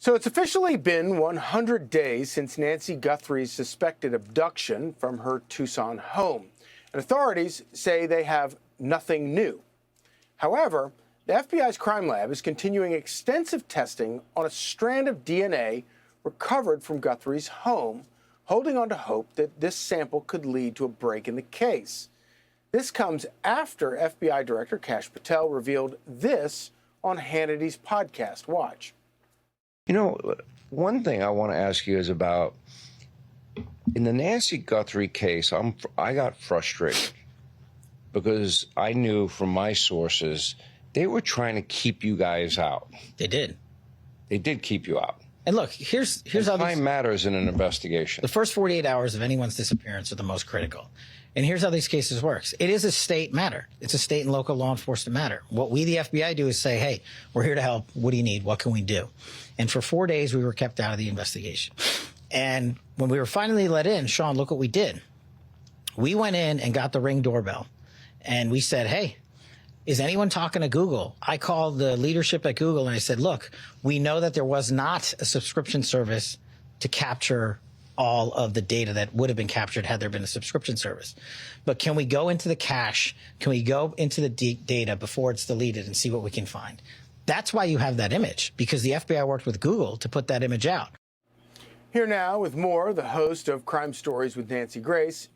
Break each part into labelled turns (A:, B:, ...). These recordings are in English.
A: So it's officially been 100 days since Nancy Guthrie's suspected abduction from her Tucson home. And authorities say they have nothing new. However, the FBI's crime lab is continuing extensive testing on a strand of DNA recovered from Guthrie's home, holding on to hope that this sample could lead to a break in the case. This comes after FBI Director Kash Patel revealed this on Hannity's podcast. Watch.
B: You know, one thing I want to ask you is about, in the Nancy Guthrie case, I got frustrated because I knew from my sources they were trying to keep you guys out.
C: They did.
B: They did keep you out.
C: And look, here's how
B: time matters in an investigation.
C: The first 48 hours of anyone's disappearance are the most critical. And here's how these cases works. It is a state matter. It's a state and local law enforcement matter. What we, the FBI, do is say, hey, we're here to help. What do you need? What can we do? And for 4 days, we were kept out of the investigation. And when we were finally let in, Sean, look what we did. We went in and got the Ring doorbell. And we said, hey, is anyone talking to Google? I called the leadership at Google and I said, look, we know that there was not a subscription service to capture all of the data that would have been captured had there been a subscription service. But can we go into the cache? Can we go into the data before it's deleted and see what we can find? That's why you have that image, because the FBI worked with Google to put that image out.
A: Here now with more, the host of Crime Stories with Nancy Grace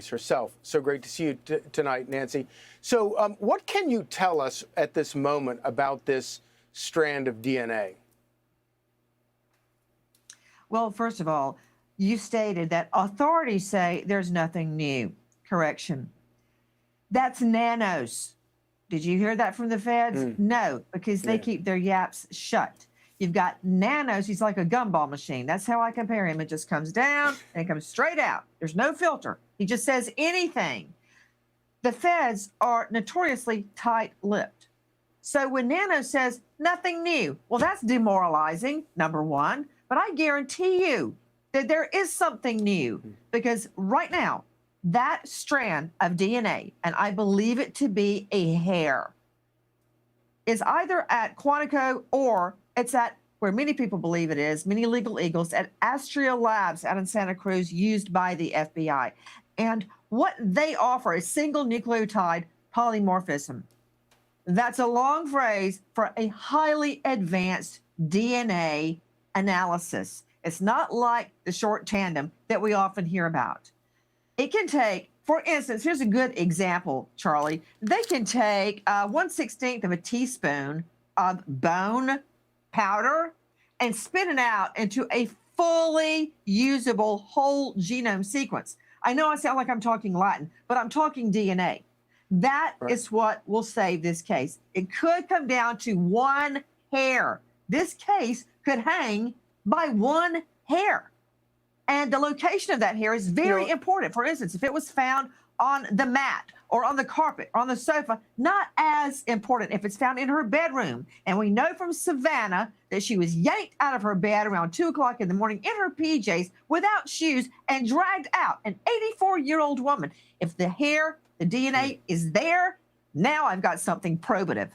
A: herself. So great to see you tonight, Nancy. So what can you tell us at this moment about this strand of DNA?
D: Well, first of all, you stated that authorities say there's nothing new. Correction. That's Nanos. Did you hear that from the feds? No, because they keep their yaps shut. You've got Nanos. He's like a gumball machine. That's how I compare him. It just comes down and it comes straight out. There's no filter. He just says anything. The feds are notoriously tight-lipped. So when Nanos says nothing new, well, that's demoralizing, number one. But I guarantee you that there is something new, because right now, that strand of DNA, and I believe it to be a hair, is either at Quantico or it's at where many people believe it is, many legal eagles, at Astria Labs out in Santa Cruz, used by the FBI. And what they offer is single nucleotide polymorphism. That's a long phrase for a highly advanced DNA analysis. It's not like the short tandem that we often hear about. It can take, for instance, here's a good example, Charlie. They can take 1/16 of a teaspoon of bone powder and spin it out into a fully usable whole genome sequence. I know I sound like I'm talking Latin, but I'm talking DNA. That is what will save this case. It could come down to one hair. This case could hang by one hair. And the location of that hair is very important. For instance, if it was found on the mat or on the carpet or on the sofa, not as important if it's found in her bedroom. And we know from Savannah that she was yanked out of her bed around 2 o'clock in the morning in her PJs without shoes and dragged out, an 84-year-old woman. If the hair, the DNA is there, now I've got something probative.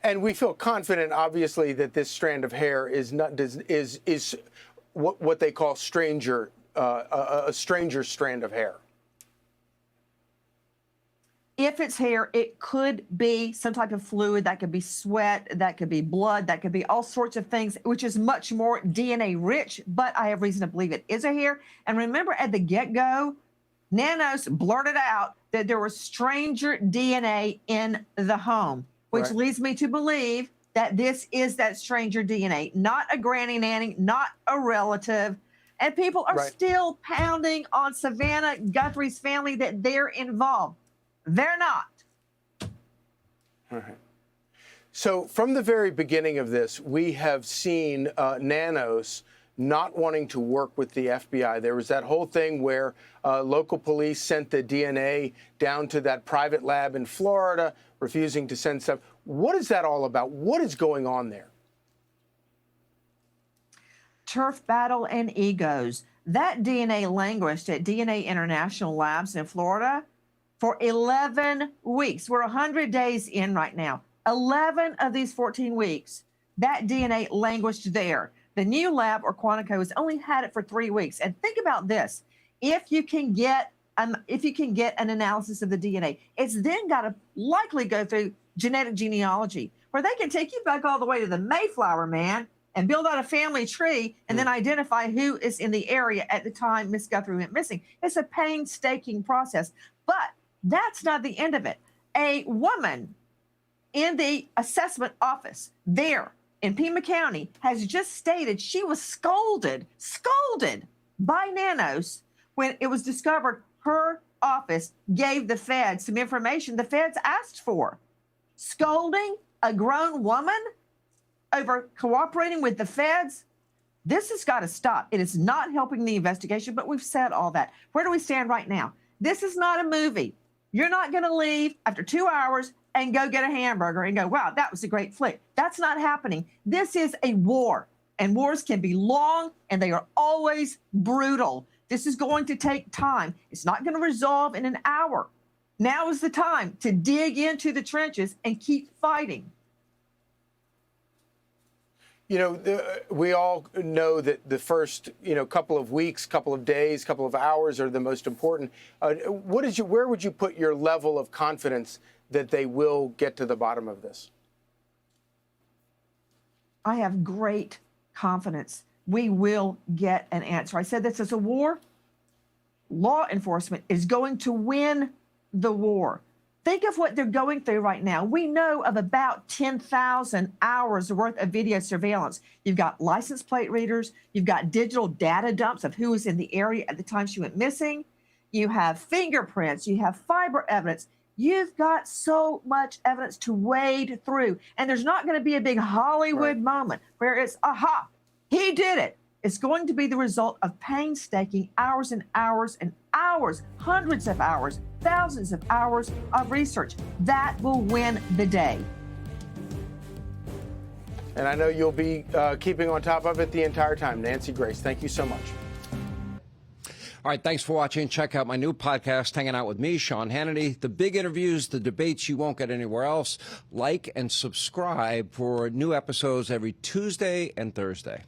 A: And we feel confident, obviously, that this strand of hair is what they call a stranger strand of hair.
D: If it's hair, it could be some type of fluid. That could be sweat, that could be blood, that could be all sorts of things, which is much more DNA rich, but I have reason to believe it is a hair. And remember, at the get-go, Nanos blurted out that there was stranger DNA in the home, which leads me to believe that this is that stranger DNA, not a granny nanny, not a relative. And people are still pounding on Savannah Guthrie's family that they're involved. They're not.
A: All right. So from the very beginning of this, we have seen Nanos not wanting to work with the FBI. There was that whole thing where local police sent the DNA down to that private lab in Florida, refusing to send stuff. What is that all about? What is going on there?
D: Turf battle and egos. That DNA languished at DNA International Labs in Florida for 11 weeks. We're 100 days in right now. 11 of these 14 weeks, That DNA languished there. The new lab, or Quantico, has only had it for 3 weeks. And think about this: if you can get an analysis of the DNA, it's then got to likely go through genetic genealogy, where they can take you back all the way to the Mayflower Man and build out a family tree and then identify who is in the area at the time Miss Guthrie went missing. It's a painstaking process, but that's not the end of it. A woman in the assessment office there in Pima County has just stated she was scolded by Nanos when it was discovered her office gave the feds some information the feds asked for. Scolding a grown woman over cooperating with the feds? This has got to stop. It is not helping the investigation, but we've said all that. Where do we stand right now? This is not a movie. You're not going to leave after 2 hours and go get a hamburger and go, wow, that was a great flick. That's not happening. This is a war, and wars can be long, and they are always brutal. This is going to take time. It's not going to resolve in an hour. Now is the time to dig into the trenches and keep fighting.
A: You know, we all know that the first, couple of weeks, couple of days, couple of hours are the most important. Where would you put your level of confidence that they will get to the bottom of this?
D: I have great confidence we will get an answer. I said this is a war. Law enforcement is going to win the war. Think of what they're going through right now. We know of about 10,000 hours worth of video surveillance. You've got license plate readers. You've got digital data dumps of who was in the area at the time she went missing. You have fingerprints. You have fiber evidence. You've got so much evidence to wade through. And there's not going to be a big Hollywood moment where it's, aha, he did it. It's going to be the result of painstaking hours and hours and hours, hundreds of hours, thousands of hours of research. That will win the day.
A: And I know you'll be keeping on top of it the entire time. Nancy Grace, thank you so much.
B: All right, thanks for watching. Check out my new podcast, Hanging Out with me, Sean Hannity. The big interviews, the debates you won't get anywhere else. Like and subscribe for new episodes every Tuesday and Thursday.